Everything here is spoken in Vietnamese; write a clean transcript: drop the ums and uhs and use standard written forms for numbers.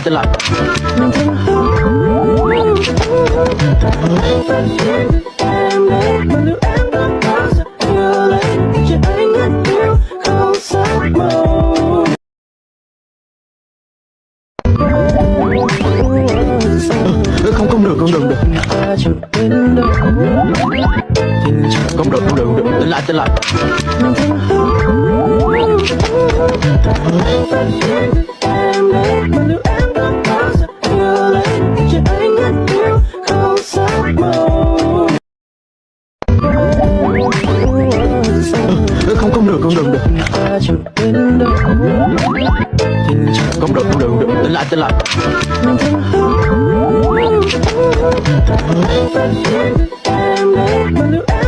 tin lại. Không, không được, không được, được. Không được, không được, không được. Tin lại. Không, không được, không được, được. Không được, không được, không được. Tin lại. Em